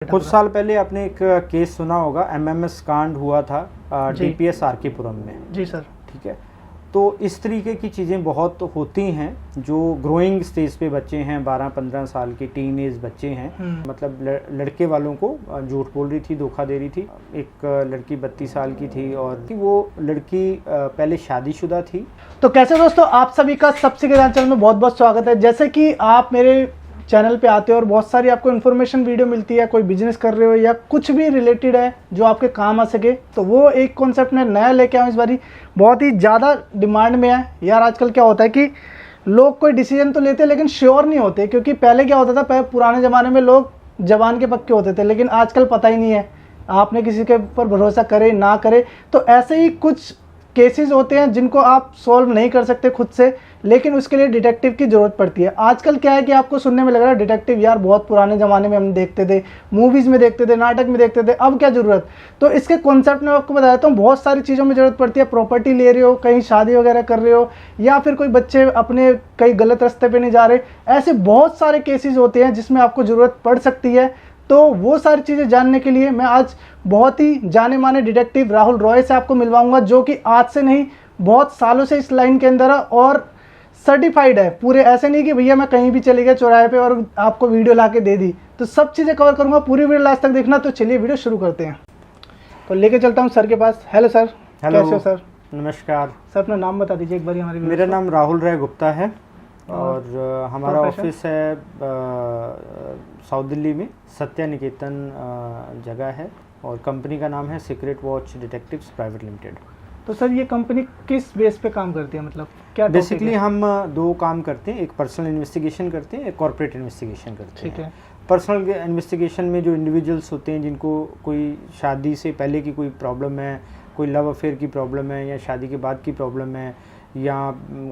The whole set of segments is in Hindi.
कुछ साल पहले आपने एक केस सुना होगा, एमएमएस कांड हुआ था डीपीएस आरकेपुरम में। जी सर। ठीक है, तो इस तरीके की चीज़ें बहुत होती हैं। जो ग्रोइंग स्टेज पे बच्चे हैं, 12-15 साल के टीन एज बच्चे हैं, मतलब लड़के वालों को झूठ बोल रही थी, धोखा दे रही थी। एक लड़की 32 साल की थी और वो लड़की पहले शादीशुदा थी। तो कैसे दोस्तों, आप सभी का सबसे ज्यादा चैनल में बहुत बहुत स्वागत है। जैसे कि आप मेरे चैनल पे आते हो और बहुत सारी आपको इन्फॉर्मेशन वीडियो मिलती है, कोई बिजनेस कर रहे हो या कुछ भी रिलेटेड है जो आपके काम आ सके, तो वो एक कॉन्सेप्ट में नया लेके आऊँ इस बारी। बहुत ही ज़्यादा डिमांड में है यार। आजकल क्या होता है कि लोग कोई डिसीजन तो लेते हैं लेकिन श्योर नहीं होते, क्योंकि पहले क्या होता था, पहले पुराने ज़माने में लोग जबान के पक्के होते थे, लेकिन आजकल पता ही नहीं है आपने किसी के ऊपर भरोसा करे ना करे। तो ऐसे ही कुछ केसेस होते हैं जिनको आप सॉल्व नहीं कर सकते खुद से, लेकिन उसके लिए डिटेक्टिव की ज़रूरत पड़ती है। आजकल क्या है कि आपको सुनने में लग रहा है डिटेक्टिव यार बहुत पुराने ज़माने में हम देखते थे, मूवीज़ में देखते थे, नाटक में देखते थे, अब क्या ज़रूरत। तो इसके कॉन्सेप्ट में आपको बता देता हूँ, बहुत सारी चीज़ों में ज़रूरत पड़ती है। प्रॉपर्टी ले रहे हो, कहीं शादी वगैरह कर रहे हो, या फिर कोई बच्चे अपने कहीं गलत रास्ते पर नहीं जा रहे, ऐसे बहुत सारे केसेस होते हैं जिसमें आपको ज़रूरत पड़ सकती है। तो वो सारी चीज़ें जानने के लिए मैं आज बहुत ही जाने माने डिटेक्टिव राहुल रॉय से आपको मिलवाऊंगा, जो कि आज से नहीं बहुत सालों से इस लाइन के अंदर है और सर्टिफाइड है पूरे। ऐसे नहीं कि भैया मैं कहीं भी चले गया चौराहे पे और आपको वीडियो ला के दे दी। तो सब चीज़ें कवर करूंगा, पूरी वीडियो लास्ट तक देखना। तो चलिए वीडियो शुरू करते हैं। तो लेके चलता हूँ सर के पास। Hello sir. हेलो, कैसे हो सर? नमस्कार सर अपना नाम बता दीजिए एक बार हमारे। मेरा नाम राहुल राय गुप्ता है और हमारा ऑफिस है साउथ दिल्ली में, सत्या निकेतन जगह है, और कंपनी का नाम है secret watch detectives private limited. तो सर ये कंपनी किस बेस पे काम करती है, मतलब क्या? बेसिकली हम दो काम करते हैं, एक पर्सनल इन्वेस्टिगेशन करते हैं, एक कॉर्पोरेट इन्वेस्टिगेशन करते हैं। ठीक है। पर्सनल इन्वेस्टिगेशन में जो इंडिविजुअल्स होते हैं जिनको कोई शादी से पहले की कोई प्रॉब्लम है, कोई लव अफेयर की प्रॉब्लम है, या शादी के बाद की प्रॉब्लम है, या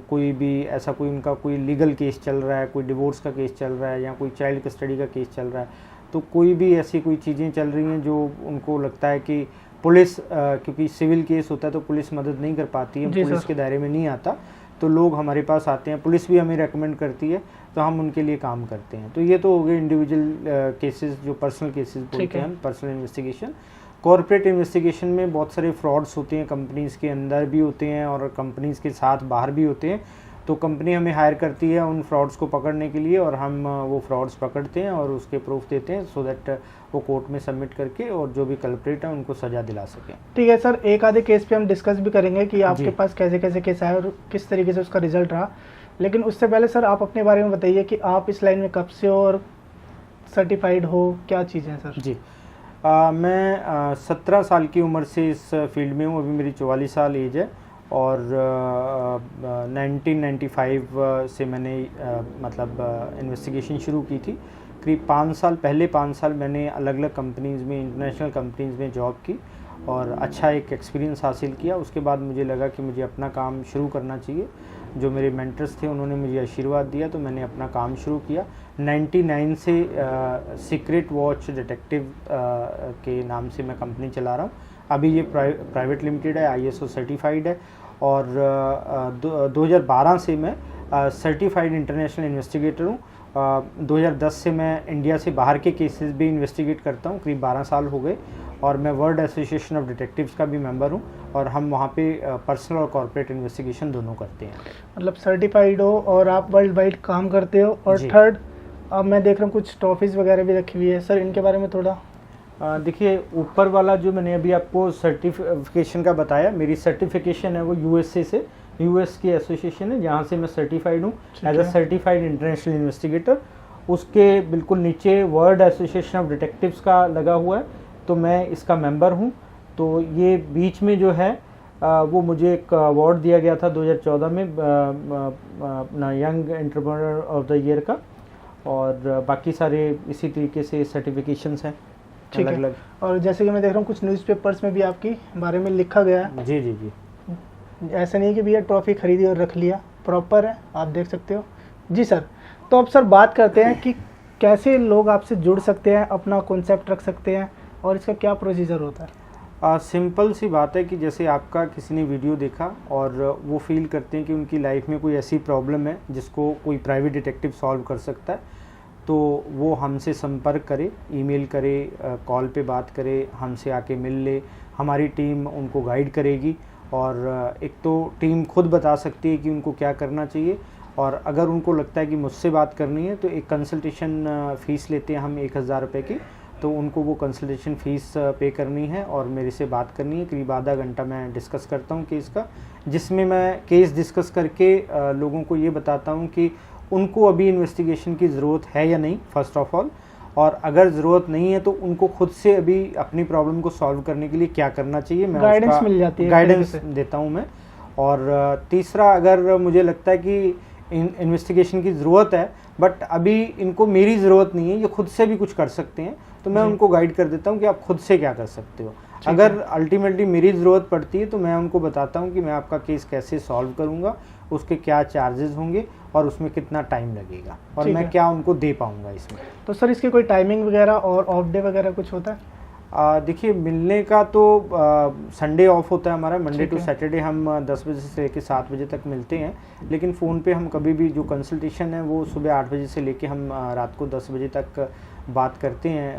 कोई भी ऐसा कोई उनका कोई लीगल केस चल रहा है, कोई डिवोर्स का केस चल रहा है, या कोई चाइल्ड कस्टडी का केस चल रहा है, तो कोई भी ऐसी कोई चीज़ें चल रही हैं जो उनको लगता है कि पुलिस क्योंकि सिविल केस होता है तो पुलिस मदद नहीं कर पाती है, पुलिस के दायरे में नहीं आता, तो लोग हमारे पास आते हैं, पुलिस भी हमें रेकमेंड करती है, तो हम उनके लिए काम करते हैं। तो ये तो हो गए इंडिविजुअल केसेस, जो पर्सनल केसेस बोलते हैं हम, पर्सनल इन्वेस्टिगेशन। कॉर्पोरेट इन्वेस्टिगेशन में बहुत सारे फ्रॉड्स होते हैं, कंपनीज़ के अंदर भी होते हैं और कंपनीज़ के साथ बाहर भी होते हैं। तो कंपनी हमें हायर करती है उन फ्रॉड्स को पकड़ने के लिए, और हम वो फ्रॉड्स पकड़ते हैं और उसके प्रूफ देते हैं, सो दैट वो कोर्ट में सबमिट करके और जो भी कल्प्रेट है उनको सज़ा दिला सकें। ठीक है सर, एक आधे केस पे हम डिस्कस भी करेंगे कि आपके पास कैसे कैसे केस आए और किस तरीके से उसका रिजल्ट रहा। लेकिन उससे पहले सर आप अपने बारे में बताइए कि आप इस लाइन में कब से हो और सर्टिफाइड हो, क्या चीज़ें हैं सर? जी मैं 17 साल की उम्र से इस फील्ड में हूँ, अभी मेरी 44 साल एज है, और 1995 से मैंने मतलब इन्वेस्टिगेशन शुरू की थी। करीब 5 साल पहले, 5 साल मैंने अलग अलग कंपनीज़ में, इंटरनेशनल कंपनीज़ में जॉब की और अच्छा एक एक्सपीरियंस हासिल किया। उसके बाद मुझे लगा कि मुझे अपना काम शुरू करना चाहिए। जो मेरे मेंटर्स थे उन्होंने मुझे आशीर्वाद दिया, तो मैंने अपना काम शुरू किया। 99 से सीक्रेट वॉच डिटेक्टिव के नाम से मैं कंपनी चला रहा हूँ। अभी ये प्राइवेट लिमिटेड है, ISO सर्टिफाइड है, और 2012 से मैं सर्टिफाइड इंटरनेशनल इन्वेस्टिगेटर हूँ। 2010 से मैं इंडिया से बाहर के केसेस भी इन्वेस्टिगेट करता हूँ, करीब 12 साल हो गए, और मैं वर्ल्ड एसोसिएशन ऑफ डिटेक्टिव्स का भी मेंबर हूँ, और हम वहाँ पे पर्सनल और कॉर्पोरेट इन्वेस्टिगेशन दोनों करते हैं। मतलब सर्टिफाइड हो और आप वर्ल्ड वाइड काम करते हो। और थर्ड, अब मैं देख रहा हूँ कुछ ट्रॉफीज़ वगैरह भी रखी हुई है सर, इनके बारे में थोड़ा देखिए। ऊपर वाला जो मैंने अभी आपको सर्टिफिकेशन का बताया, मेरी सर्टिफिकेशन है वो USA से, US की एसोसिएशन है जहाँ से मैं सर्टिफाइड हूँ as a certified international investigator. उसके बिल्कुल नीचे वर्ल्ड एसोसिएशन ऑफ डिटेक्टिव्स का लगा हुआ है, तो मैं इसका मेंबर हूँ। तो ये बीच में जो है वो मुझे एक अवार्ड दिया गया था 2014 में अपना young entrepreneur of the year का, और बाकी सारे इसी तरीके से सर्टिफिकेशंस हैं अलग अलग। और जैसे कि मैं देख रहा हूँ कुछ न्यूज़पेपर्स में भी आपके बारे में लिखा गया है। जी जी जी। ऐसा नहीं कि भैया ट्रॉफी खरीदी और रख लिया, प्रॉपर है, आप देख सकते हो। जी सर, तो अब सर बात करते हैं कि कैसे लोग आपसे जुड़ सकते हैं, अपना कॉन्सेप्ट रख सकते हैं, और इसका क्या प्रोसीजर होता है? सिंपल सी बात है कि जैसे आपका किसी ने वीडियो देखा और वो फील करते हैं कि उनकी लाइफ में कोई ऐसी प्रॉब्लम है जिसको कोई प्राइवेट डिटेक्टिव सॉल्व कर सकता है, तो वो हमसे संपर्क करे, ईमेल करे, कॉल पे बात करे, हमसे आके मिल ले। हमारी टीम उनको गाइड करेगी और एक तो टीम खुद बता सकती है कि उनको क्या करना चाहिए, और अगर उनको लगता है कि मुझसे बात करनी है तो एक कंसल्टेशन फ़ीस लेते हैं हम 1000 रुपये की, तो उनको वो कंसल्टेशन फ़ीस पे करनी है और मेरे से बात करनी है। करीब आधा घंटा मैं डिस्कस करता हूँ केस का, जिसमें मैं केस डिस्कस करके लोगों को ये बताता हूँ कि उनको अभी इन्वेस्टिगेशन की ज़रूरत है या नहीं फर्स्ट ऑफ ऑल, और अगर ज़रूरत नहीं है तो उनको खुद से अभी अपनी प्रॉब्लम को सॉल्व करने के लिए क्या करना चाहिए, मैं गाइडेंस मिल जाती है, गाइडेंस देता हूँ मैं। और तीसरा, अगर मुझे लगता है कि इन्वेस्टिगेशन की ज़रूरत है बट अभी इनको मेरी ज़रूरत नहीं है, ये खुद से भी कुछ कर सकते हैं, तो मैं उनको गाइड कर देता हूँ कि आप खुद से क्या कर सकते हो। अगर अल्टीमेटली मेरी ज़रूरत पड़ती है तो मैं उनको बताता हूँ कि मैं आपका केस कैसे सॉल्व करूँगा, उसके क्या चार्जेस होंगे और उसमें कितना टाइम लगेगा और मैं क्या उनको दे पाऊँगा इसमें। तो सर इसकी कोई टाइमिंग वगैरह और ऑफ डे वगैरह कुछ होता है? देखिए, मिलने का तो संडे ऑफ होता है हमारा, मंडे टू सैटरडे हम 10 बजे से लेकर 7 बजे तक मिलते हैं, लेकिन फ़ोन पे हम कभी भी, जो कंसल्टेशन है वो सुबह 8 बजे से लेके हम रात को 10 बजे तक बात करते हैं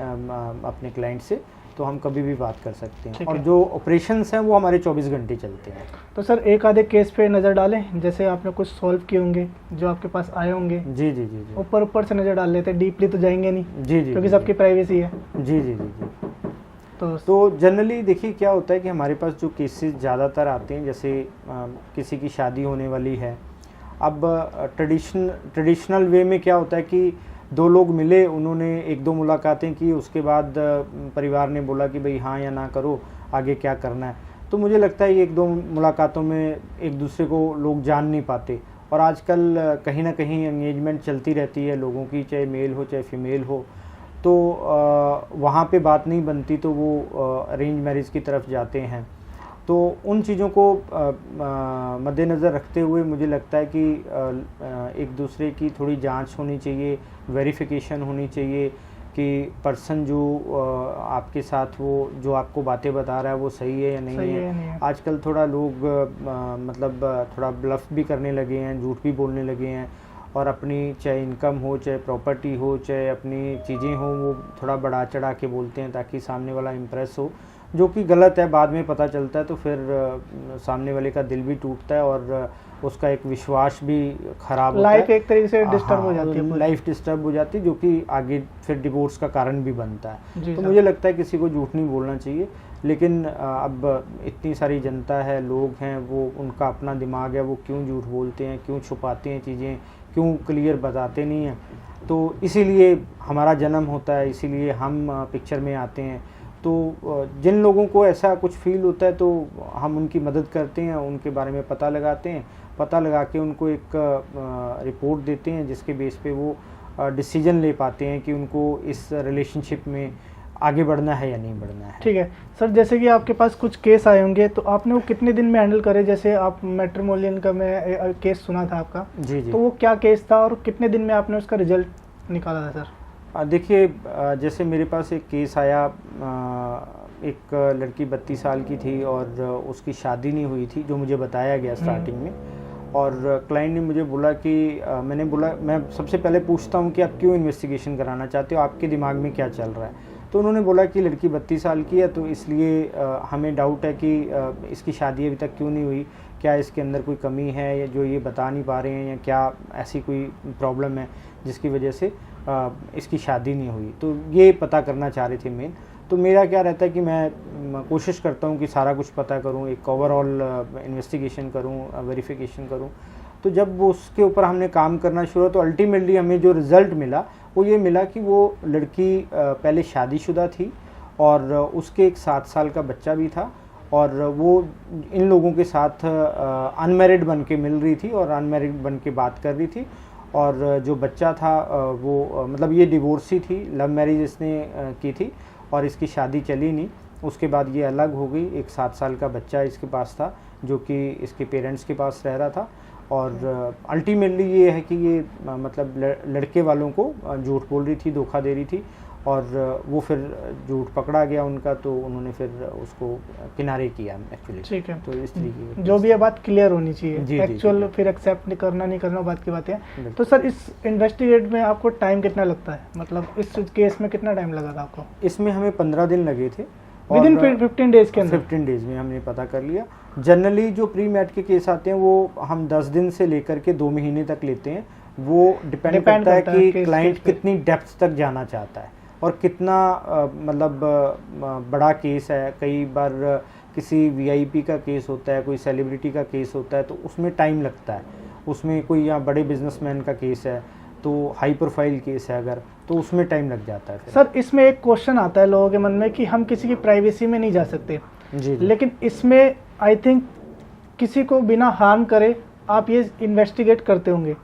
अपने क्लाइंट से, तो हम कभी भी बात कर सकते हैं। और जो ऑपरेशंस हैं वो हमारे 24 घंटे चलते हैं। तो सर एक आधे केस पे नज़र डालें, जैसे आपने कुछ सॉल्व किए होंगे जो आपके पास आए होंगे। जी जी जी जी। ऊपर से नज़र डाल लेते हैं, डीपली तो जाएंगे नहीं। जी जी, क्योंकि सबकी प्राइवेसी है। जी जी जी जी। तो जनरली देखिए क्या होता है कि हमारे पास जो केसेस ज़्यादातर आते हैं, जैसे किसी की शादी होने वाली है, अब ट्रेडिशनल वे में क्या होता है कि दो लोग मिले, उन्होंने 1-2 मुलाकातें की, उसके बाद परिवार ने बोला कि भाई हाँ या ना करो, आगे क्या करना है। तो मुझे लगता है ये 1-2 मुलाकातों में एक दूसरे को लोग जान नहीं पाते, और आजकल कहीं ना कहीं एंगेजमेंट चलती रहती है लोगों की, चाहे मेल हो चाहे फीमेल हो, तो वहाँ पे बात नहीं बनती तो वो अरेंज मैरिज की तरफ जाते हैं। तो उन चीज़ों को मद्देनज़र रखते हुए मुझे लगता है कि एक दूसरे की थोड़ी जांच होनी चाहिए, वेरिफिकेशन होनी चाहिए कि पर्सन जो आपके साथ, वो जो आपको बातें बता रहा है वो सही है या नहीं है। आजकल थोड़ा लोग मतलब थोड़ा ब्लफ भी करने लगे हैं, झूठ भी बोलने लगे हैं, और अपनी चाहे इनकम हो, चाहे प्रॉपर्टी हो, चाहे अपनी चीज़ें हो, वो थोड़ा बढ़ा चढ़ा के बोलते हैं ताकि सामने वाला इम्प्रेस हो, जो कि गलत है। बाद में पता चलता है तो फिर सामने वाले का दिल भी टूटता है और उसका एक विश्वास भी खराब होता है, लाइफ एक तरीके से डिस्टर्ब हो जाती है, लाइफ डिस्टर्ब हो जाती है, जो कि आगे फिर डिवोर्स का कारण भी बनता है। तो मुझे लगता है किसी को झूठ नहीं बोलना चाहिए, लेकिन अब इतनी सारी जनता है, लोग हैं, वो उनका अपना दिमाग है, वो क्यों झूठ बोलते हैं, क्यों छुपाते हैं चीज़ें, क्यों क्लियर बताते नहीं हैं। तो इसीलिए हमारा जन्म होता है, इसीलिए हम पिक्चर में आते हैं। तो जिन लोगों को ऐसा कुछ फील होता है तो हम उनकी मदद करते हैं, उनके बारे में पता लगाते हैं, पता लगा के उनको एक रिपोर्ट देते हैं, जिसके बेस पे वो डिसीजन ले पाते हैं कि उनको इस रिलेशनशिप में आगे बढ़ना है या नहीं बढ़ना है। ठीक है सर, जैसे कि आपके पास कुछ केस आए होंगे, तो आपने वो कितने दिन में हैंडल करे? जैसे आप मैट्रिमोनियल का मैं केस सुना था आपका, जी जी, तो वो क्या केस था और कितने दिन में आपने उसका रिजल्ट निकाला था सर? देखिए, जैसे मेरे पास एक केस आया, एक लड़की 32 साल की थी और उसकी शादी नहीं हुई थी, जो मुझे बताया गया स्टार्टिंग में, और क्लाइंट ने मुझे बोला कि मैंने बोला, मैं सबसे पहले पूछता हूँ कि आप क्यों इन्वेस्टिगेशन कराना चाहते हो, आपके दिमाग में क्या चल रहा है। तो उन्होंने बोला कि लड़की 32 साल की है, तो इसलिए हमें डाउट है कि इसकी शादी अभी तक क्यों नहीं हुई, क्या इसके अंदर कोई कमी है या जो ये बता नहीं पा रहे हैं, या क्या ऐसी कोई प्रॉब्लम है जिसकी वजह से इसकी शादी नहीं हुई। तो ये पता करना चाह रहे थे मेन। तो मेरा क्या रहता है कि मैं कोशिश करता हूँ कि सारा कुछ पता करूँ, एक ओवरऑल इन्वेस्टिगेशन करूँ, वेरिफिकेशन करूँ। तो जब वो उसके ऊपर हमने काम करना शुरू, तो अल्टीमेटली हमें जो रिज़ल्ट मिला वो ये मिला कि वो लड़की पहले शादीशुदा थी और उसके एक 7 साल का बच्चा भी था, और वो इन लोगों के साथ अनमैरिड बन के मिल रही थी और अनमैरिड बन के बात कर रही थी, और जो बच्चा था वो मतलब ये डिवोर्सी थी, लव मैरिज इसने की थी और इसकी शादी चली नहीं। उसके बाद ये अलग हो गई, एक 7 साल का बच्चा इसके पास था जो कि इसके पेरेंट्स के पास रह रहा था, और अल्टीमेटली ये है कि ये मतलब लड़के वालों को झूठ बोल रही थी, धोखा दे रही थी, और वो फिर झूठ पकड़ा गया उनका, तो उन्होंने फिर उसको किनारे किया एक्चुअली। ठीक है, तो इस तरीके की जो भी है बात क्लियर होनी जी, चाहिए, एक्चुअल जी। फिर एक्सेप्ट करना नहीं करना बात की बात है। बिल्कुल। तो सर इस इन्वेस्टिगेट में आपको टाइम कितना लगता है, मतलब इस केस में कितना टाइम लगा था आपको? इसमें हमें 15 दिन लगे थे। विद इन 15 डेज के अंदर? 15 डेज में हमने पता कर लिया। जनरली जो प्री मैट के केस आते हैं वो हम 10 दिन से लेकर के 2 महीने तक लेते हैं। वो डिपेंड करता है कि क्लाइंट कितनी डेप्थ तक जाना चाहता है और कितना मतलब बड़ा केस है। कई बार किसी वीआईपी का केस होता है, कोई सेलिब्रिटी का केस होता है, तो उसमें टाइम लगता है। उसमें कोई या बड़े बिजनेसमैन का केस है, तो हाई प्रोफाइल केस है अगर, तो उसमें टाइम लग जाता है फिर। सर इसमें एक क्वेश्चन आता है लोगों के मन में कि हम किसी की प्राइवेसी में नहीं जा सकते। जी। लेकिन इसमें आई थिंक किसी को बिना हार्म करे आप ये इन्वेस्टिगेट करते होंगे,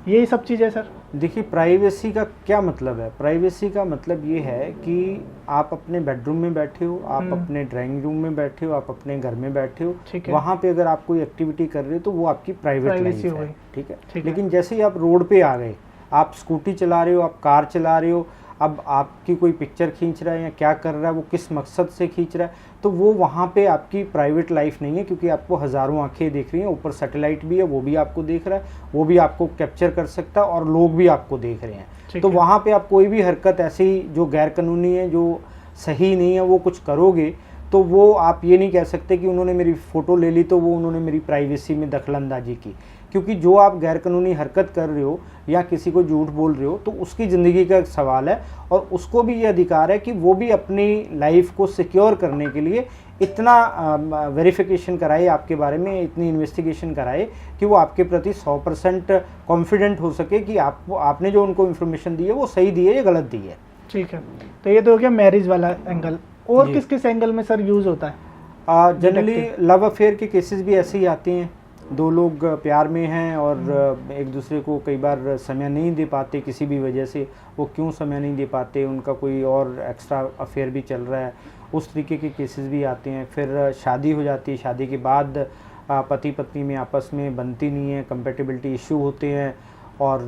यही सब चीज़ है सर? देखिए, प्राइवेसी का क्या मतलब है? प्राइवेसी का मतलब ये है कि आप अपने बेडरूम में बैठे हो, आप अपने ड्राइंग रूम में बैठे हो, आप अपने घर में बैठे हो, वहाँ पे अगर आप कोई एक्टिविटी कर रहे हो तो वो आपकी प्राइवेट लाइफ है, ठीक है। लेकिन जैसे ही आप रोड पे आ गए, आप स्कूटी चला रहे हो, आप कार चला रहे हो, अब आपकी कोई पिक्चर खींच रहा है या क्या कर रहा है, वो किस मकसद से खींच रहा है, तो वो वहाँ पे आपकी प्राइवेट लाइफ नहीं है, क्योंकि आपको हज़ारों आंखें देख रही हैं। ऊपर सैटेलाइट भी है, वो भी आपको देख रहा है, वो भी आपको कैप्चर कर सकता है और लोग भी आपको देख रहे हैं। तो वहाँ पे आप कोई भी हरकत ऐसी जो गैर कानूनी है, जो सही नहीं है, वो कुछ करोगे तो वो आप ये नहीं कह सकते कि उन्होंने मेरी फ़ोटो ले ली तो वो उन्होंने मेरी प्राइवेसी में दखलंदाजी की। क्योंकि जो आप गैरकानूनी हरकत कर रहे हो या किसी को झूठ बोल रहे हो, तो उसकी ज़िंदगी का एक सवाल है और उसको भी ये अधिकार है कि वो भी अपनी लाइफ को सिक्योर करने के लिए इतना वेरिफिकेशन कराए आपके बारे में, इतनी इन्वेस्टिगेशन कराए कि वो आपके प्रति 100% कॉन्फिडेंट हो सके कि आपने जो उनको इन्फॉर्मेशन दी है वो सही दी है या गलत दी है। ठीक है, तो ये तो हो गया मैरिज वाला एंगल। और किस किस एंगल में सर यूज़ होता है? जनरली लव अफेयर के केसेस भी ऐसे ही आते हैं। दो लोग प्यार में हैं और एक दूसरे को कई बार समय नहीं दे पाते किसी भी वजह से। वो क्यों समय नहीं दे पाते, उनका कोई और एक्स्ट्रा अफेयर भी चल रहा है, उस तरीके के केसेस भी आते हैं। फिर शादी हो जाती है, शादी के बाद पति पत्नी में आपस में बनती नहीं है, कंपेटिबिलिटी इशू होते हैं और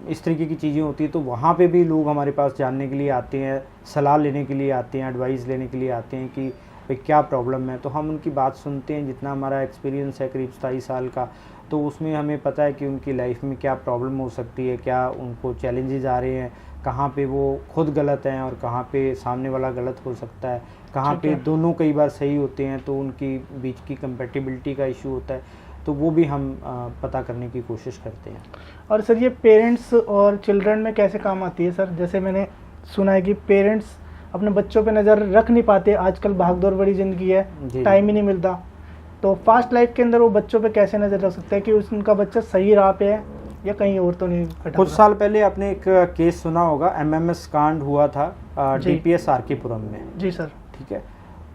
इस तरीके की चीज़ें होती है। तो वहाँ पे भी लोग हमारे पास जानने के लिए आते हैं, सलाह लेने के लिए आते हैं, एडवाइस लेने के लिए आते हैं कि भाई क्या प्रॉब्लम है। तो हम उनकी बात सुनते हैं। जितना हमारा एक्सपीरियंस है करीब 27 साल का, तो उसमें हमें पता है कि उनकी लाइफ में क्या प्रॉब्लम हो सकती है, क्या उनको चैलेंजेस आ रहे हैं, कहाँ पे वो खुद गलत हैं और कहाँ पे सामने वाला गलत हो सकता है, कहाँ पे दोनों कई बार सही होते हैं, तो उनकी बीच की कंपेटिबिलिटी का इशू होता है। तो वो भी हम पता करने की कोशिश करते हैं। और सर ये पेरेंट्स और चिल्ड्रन में कैसे काम आती है सर? जैसे मैंने सुना है कि पेरेंट्स अपने बच्चों पे नज़र रख नहीं पाते, आजकल भागदौड़ बड़ी ज़िंदगी है, टाइम ही नहीं मिलता, तो फास्ट लाइफ के अंदर वो बच्चों पे कैसे नज़र रख सकते हैं कि उनका बच्चा सही राह पे है या कहीं और तो नहीं भटक? कुछ साल पहले आपने एक केस सुना होगा, MMS कांड हुआ था DPS आरकेपुरम में। जी सर। ठीक है,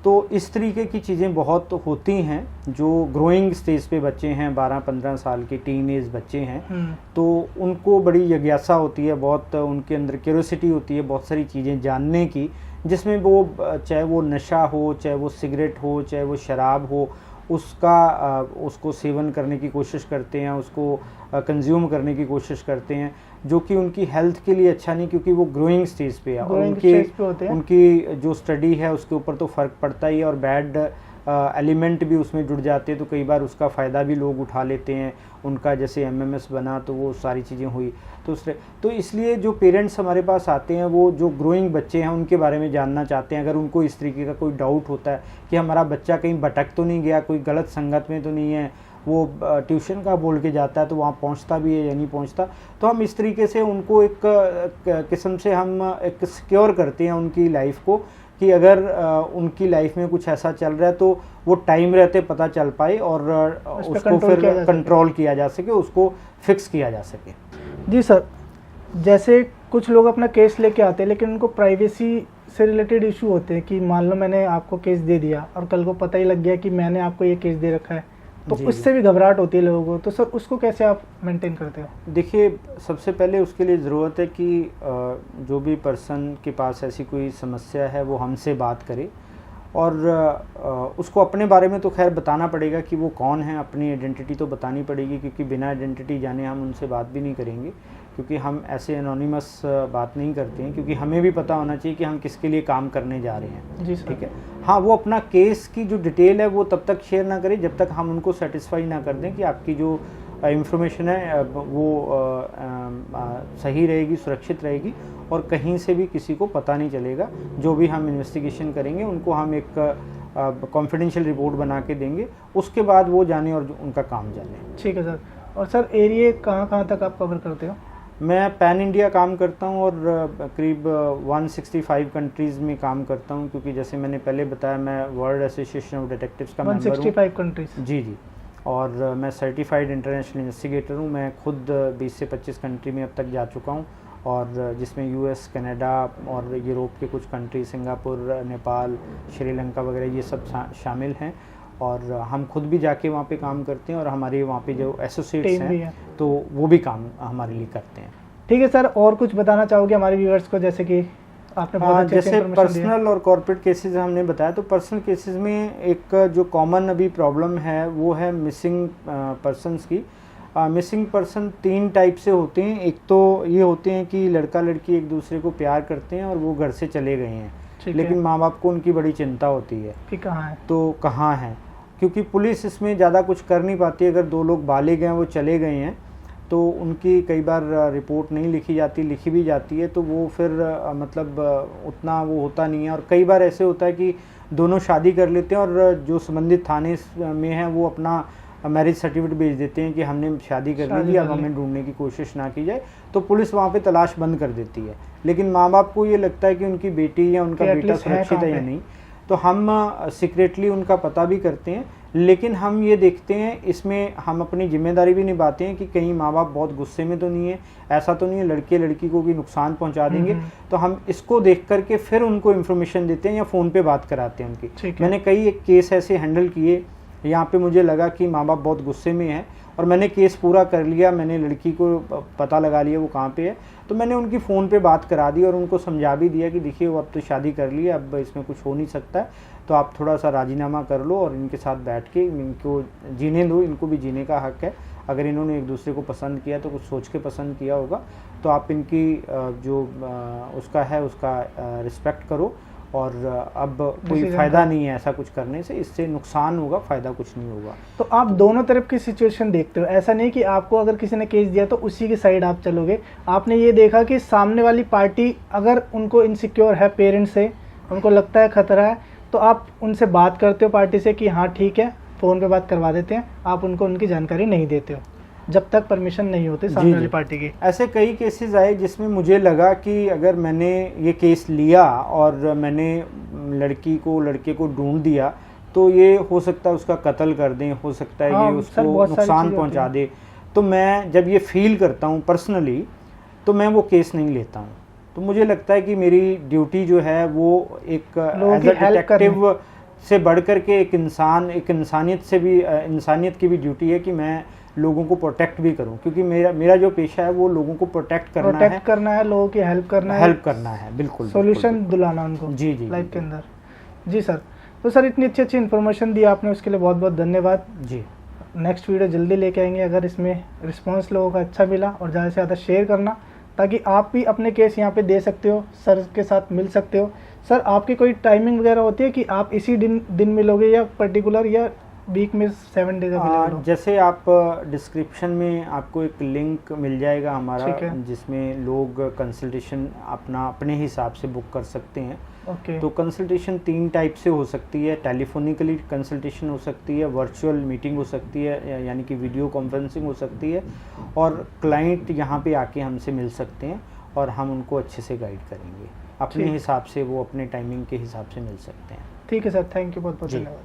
तो इस तरीके की चीज़ें बहुत होती हैं। जो ग्रोइंग स्टेज पे बच्चे हैं, 12-15 साल के टीन एज बच्चे हैं, तो उनको बड़ी जिज्ञासा होती है, बहुत उनके अंदर क्यूरियोसिटी होती है बहुत सारी चीज़ें जानने की, जिसमें वो चाहे वो नशा हो, चाहे वो सिगरेट हो, चाहे वो शराब हो, उसको सेवन करने की कोशिश करते हैं, उसको कंज्यूम करने की कोशिश करते हैं, जो कि उनकी हेल्थ के लिए अच्छा नहीं, क्योंकि वो ग्रोइंग स्टेज पे है और उनकी जो स्टडी है उसके ऊपर तो फ़र्क पड़ता ही है और बैड एलिमेंट भी उसमें जुड़ जाते हैं। तो कई बार उसका फ़ायदा भी लोग उठा लेते हैं। उनका जैसे MMS बना तो वो सारी चीज़ें हुई, तो इसलिए जो पेरेंट्स हमारे पास आते हैं वो जो ग्रोइंग बच्चे हैं उनके बारे में जानना चाहते हैं। अगर उनको इस तरीके का कोई डाउट होता है कि हमारा बच्चा कहीं भटक तो नहीं गया, कोई गलत संगत में तो नहीं है, वो ट्यूशन का बोल के जाता है तो वहाँ पहुँचता भी है या नहीं पहुँचता, तो हम इस तरीके से उनको एक किस्म से हम एक सिक्योर करते हैं उनकी लाइफ को, कि अगर उनकी लाइफ में कुछ ऐसा चल रहा है तो वो टाइम रहते पता चल पाए और उसको फिर कंट्रोल किया जा सके, उसको फिक्स किया जा सके। जी सर, जैसे कुछ लोग अपना केस लेके आते हैं लेकिन उनको प्राइवेसी से रिलेटेड इशू होते हैं कि मान लो मैंने आपको केस दे दिया और कल को पता ही लग गया कि मैंने आपको ये केस दे रखा है, तो उससे भी घबराहट होती है लोगों को, तो सर उसको कैसे आप मेंटेन करते हो? देखिए, सबसे पहले उसके लिए ज़रूरत है कि जो भी पर्सन के पास ऐसी कोई समस्या है वो हमसे बात करे और उसको अपने बारे में तो खैर बताना पड़ेगा कि वो कौन है, अपनी आइडेंटिटी तो बतानी पड़ेगी, क्योंकि बिना आइडेंटिटी जाने हम उनसे बात भी नहीं करेंगे, क्योंकि हम ऐसे एनोनिमस बात नहीं करते हैं, क्योंकि हमें भी पता होना चाहिए कि हम किसके लिए काम करने जा रहे हैं। जी सर। ठीक है। हाँ, वो अपना केस की जो डिटेल है वो तब तक शेयर ना करें जब तक हम उनको सेटिस्फाई ना कर दें कि आपकी जो इंफॉर्मेशन है वो सही रहेगी, सुरक्षित रहेगी, और कहीं से भी किसी को पता नहीं चलेगा। जो भी हम इन्वेस्टिगेशन करेंगे उनको हम एक कॉन्फिडेंशियल रिपोर्ट बना के देंगे, उसके बाद वो जाने और उनका काम जाने। ठीक है सर। और सर एरिया कहाँ तक आप कवर करते हो? मैं पैन इंडिया काम करता हूँ और करीब 165 कंट्रीज़ में काम करता हूँ, क्योंकि जैसे मैंने पहले बताया मैं वर्ल्ड एसोसिएशन ऑफ डिटेक्टिव्स का मेंबर हूँ। 165 कंट्रीज? जी। और मैं सर्टिफाइड इंटरनेशनल इन्वेस्टिगेटर हूँ। मैं खुद 20 से 25 कंट्री में अब तक जा चुका हूँ, और जिसमें यूएस, कनाडा और यूरोप के कुछ कंट्री, सिंगापुर, नेपाल, श्रीलंका वगैरह ये सब शामिल हैं। और हम खुद भी जाके वहाँ पे काम करते हैं, और हमारे वहाँ पे जो एसोसिएट्स हैं तो वो भी काम हमारे लिए करते हैं। ठीक है सर, और कुछ बताना चाहोगे हमारे व्यूअर्स को? जैसे कि आपने जैसे पर्सनल और कॉर्पोरेट केसेस हमने बताया, तो पर्सनल केसेस में एक जो कॉमन अभी प्रॉब्लम है वो है मिसिंग पर्सन्स की। मिसिंग पर्सन 3 टाइप से होते हैं। एक तो ये होते हैं कि लड़का लड़की एक दूसरे को प्यार करते हैं और वो घर से चले गए हैं, लेकिन माँ बाप को उनकी बड़ी चिंता होती है कि कहाँ है, तो कहाँ है, क्योंकि पुलिस इसमें ज़्यादा कुछ कर नहीं पाती। अगर 2 लोग बालिग हैं, वो चले गए हैं, तो उनकी कई बार रिपोर्ट नहीं लिखी जाती, लिखी भी जाती है तो वो फिर मतलब उतना वो होता नहीं है। और कई बार ऐसे होता है कि दोनों शादी कर लेते हैं और जो संबंधित थाने में हैं वो अपना मैरिज सर्टिफिकेट भेज देते हैं कि हमने शादी कर ली, अब हमें ढूंढने की कोशिश ना की जाए, तो पुलिस वहाँ पे तलाश बंद कर देती है। लेकिन माँ बाप को ये लगता है कि उनकी बेटी या उनका बेटा सुरक्षित है या नहीं, तो हम सीक्रेटली उनका पता भी करते हैं। लेकिन हम ये देखते हैं, इसमें हम अपनी जिम्मेदारी भी निभाते हैं कि कहीं माँ बाप बहुत गुस्से में तो नहीं है, ऐसा तो नहीं है लड़के लड़की को भी नुकसान पहुंचा देंगे, तो हम इसको देख करके फिर उनको इन्फॉर्मेशन देते हैं या फ़ोन पे बात कराते हैं उनकी। मैंने कई एक केस ऐसे हैंडल किए, यहाँ पे मुझे लगा कि माँ बाप बहुत गुस्से में हैं और मैंने केस पूरा कर लिया, मैंने लड़की को पता लगा लिया वो कहाँ पे है, तो मैंने उनकी फ़ोन पे बात करा दी और उनको समझा भी दिया कि देखिए वो अब तो शादी कर ली है, अब इसमें कुछ हो नहीं सकता है, तो आप थोड़ा सा राजीनामा कर लो और इनके साथ बैठ के इनको जीने दो, इनको भी जीने का हक है। अगर इन्होंने एक दूसरे को पसंद किया तो कुछ सोच के पसंद किया होगा, तो आप इनकी जो उसका है उसका रिस्पेक्ट करो, और अब कोई फ़ायदा नहीं है ऐसा कुछ करने से, इससे नुकसान होगा, फ़ायदा कुछ नहीं होगा। तो आप दोनों तरफ की सिचुएशन देखते हो, ऐसा नहीं कि आपको अगर किसी ने केस दिया तो उसी की साइड आप चलोगे। आपने ये देखा कि सामने वाली पार्टी अगर उनको इनसिक्योर है पेरेंट्स से, उनको लगता है खतरा है, तो आप उनसे बात करते हो पार्टी से कि हाँ ठीक है, फ़ोन पे बात करवा देते हैं, आप उनको उनकी जानकारी नहीं देते हो जब तक परमिशन नहीं होती सामने वाली पार्टी की। ऐसे कई केसेस आए जिसमें मुझे लगा कि अगर मैंने ये केस लिया और मैंने लड़की को लड़के को ढूंढ दिया तो ये हो सकता है उसका कत्ल कर दें, हो सकता है ये उसको नुकसान पहुंचा दे, तो मैं जब ये फील करता हूँ पर्सनली तो मैं वो केस नहीं लेता हूँ। तो मुझे लगता है कि मेरी ड्यूटी जो है वो एक एज अ डिटेक्टिव से बढ़ कर के एक इंसान, एक इंसानियत से भी, इंसानियत की भी ड्यूटी है कि मैं लोगों को प्रोटेक्ट भी करूं, क्योंकि मेरा जो पेशा है वो लोगों को प्रोटेक्ट करना है, लोगों की हेल्प करना है, बिल्कुल सॉल्यूशन दिलाना उनको जी लाइफ के अंदर। जी सर, तो सर इतनी अच्छी इन्फॉर्मेशन दी आपने, उसके लिए बहुत बहुत धन्यवाद जी। नेक्स्ट वीडियो जल्दी लेके आएंगे, अगर इसमें रिस्पॉन्स लोगों का अच्छा मिला, और ज़्यादा से ज़्यादा शेयर करना ताकि आप भी अपने केस यहाँ पे दे सकते हो, सर के साथ मिल सकते हो। सर आपकी कोई टाइमिंग वगैरह होती है कि आप इसी दिन मिलोगे या पर्टिकुलर, या वीक में 7 डेज अवेलेबल? जैसे आप डिस्क्रिप्शन में आपको एक लिंक मिल जाएगा हमारा, जिसमें लोग कंसल्टेशन अपने हिसाब से बुक कर सकते हैं। तो कंसल्टेशन 3 टाइप से हो सकती है, टेलीफोनिकली कंसल्टेशन हो सकती है, वर्चुअल मीटिंग हो सकती है यानी कि वीडियो कॉन्फ्रेंसिंग हो सकती है, और क्लाइंट यहाँ पे आके हमसे मिल सकते हैं और हम उनको अच्छे से गाइड करेंगे, अपने हिसाब से वो अपने टाइमिंग के हिसाब से मिल सकते हैं। ठीक है सर, थैंक यू, बहुत बहुत धन्यवाद।